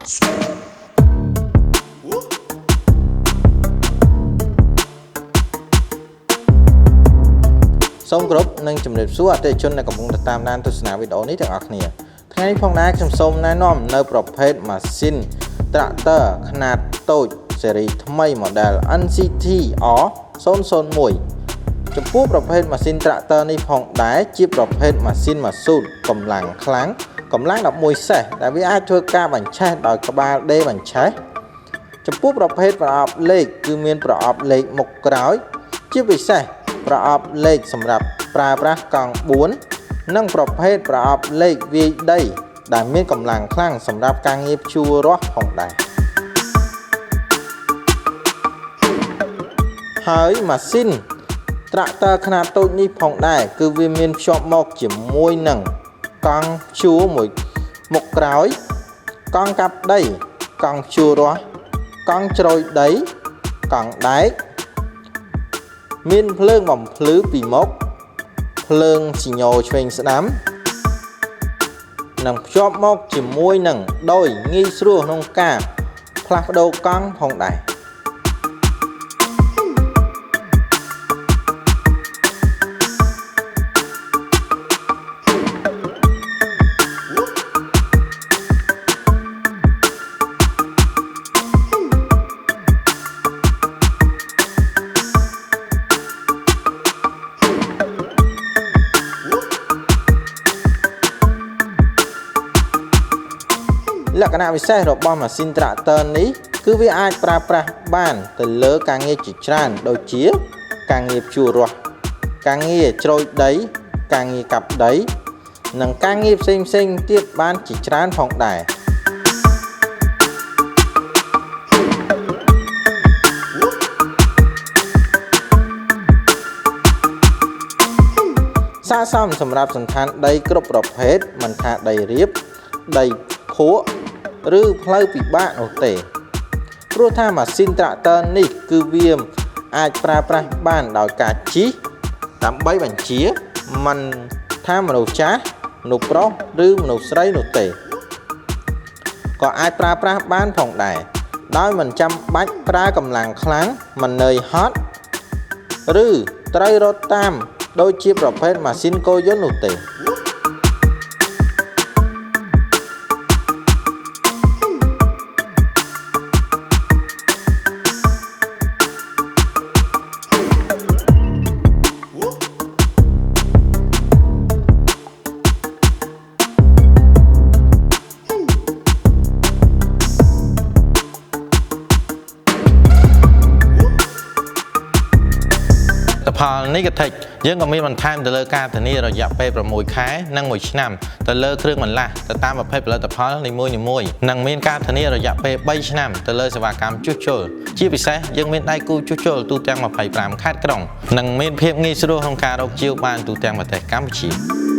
សូមគោរពនិងជំរាបសួរអតិថិជនដែលកំពុងតាមដានទស្សនាវីដេអូនេះទាំងអស់គ្នាថ្ងៃនេះផងដែរខ្ញុំសូមណែនាំនៅប្រភេទម៉ាស៊ីន Tractor ខ្នាតតូចស៊េរីថ្មី model NCT R001 ចំពោះប្រភេទម៉ាស៊ីន Tractor នេះផងដែរជាប្រភេទម៉ាស៊ីនម៉ាស៊ូតកម្លាំងខ្លាំងកម្លាំង11សេសដែលវាអាចធ្វើការបញ្ឆេះដោយក្បាលដេរបញ្ឆេះចំពោះប្រភេទប្រអប់លេខគឺមានប្រអប់លេខមុខក្រោយជាពិសេសប្រអប់លេខសម្រាប់ប្រើប្រាស់កង់4និងប្រភេទប្រអប់លេខវាយដីដែលមានកម្លាំងខ្លាំងសម្រាប់ការងារភ្ជួររាស់ផងដែរហើយម៉ាស៊ីន Tractor ខ្នាតតូចនេះផងដែរគឺវាមានភ្ជាប់មកជាមួយនឹងកង់ភ្ជួរមួយមុខក្រោយកង់កាប់ដីកង់ភ្ជួររាស់កង់ជ្រោយដីកង់ដែកមានភ្លើងបំភ្លឺពីមុខភ្លើងស៊ីញ៉ូឆ្វេងស្ដាំនិងភ្ជាប់មកជាមួយនឹងដោយងាយស្រួលក្នុងការផ្លាស់ប្ដូរកង់ផងដែរលក្ខណៈពិសេសរបស់ម៉ាស៊ីន Tractor នេះគឺវាអាចប្រើប្រាស់បានទៅលើការងារជាច្រើនដូចជាការងារភ្ជួររាស់ការងារជ្រោយដីការងារកាប់ដីនិងការងារផ្សេងៗទៀតបានជាច្រើនផងដែរស័ក្តិសមសម្រាប់សន្តានដីគ្រប់ប្រភេទមិនថាដីរាបដីភក់ឬផ្លូវពិបាកនោះទេព្រោះថាម៉ាស៊ីន Tractor នេះគឺវាអាចប្រើប្រាស់បានដោយការជិះដើម្បីបញ្ជាមិនថាមនុស្សចាស់មនុស្សប្រុសឬមនុស្សស្រីនោះទេក៏អាចប្រើប្រាស់បានផងដែរដោយមិនចាំបាច់ប្រើកម្លាំងខ្លាំងមិននឿយហត់ឬត្រូវរត់តាមដូចជាប្រភេទម៉ាស៊ីនគោយន្តនោះទេផលនេះក៏តិចយើងក៏មានបន្ថែមទៅលើការធានារយៈពេល6ខែនិង1ឆ្នាំទៅលើគ្រឿងបន្លាស់ទៅតាមប្រភេទផលិតផលនីមួយៗនិងមានការធានារយៈពេល3ឆ្នាំទៅលើសេវាកម្មជួសជុលជាពិសេសយើងមានដៃគូជួសជុលទូទាំង25ខេត្តក្រុងនិងមានភាពងាយស្រួលក្នុងការរកជាវបានទូទាំងប្រទេសកម្ពុជា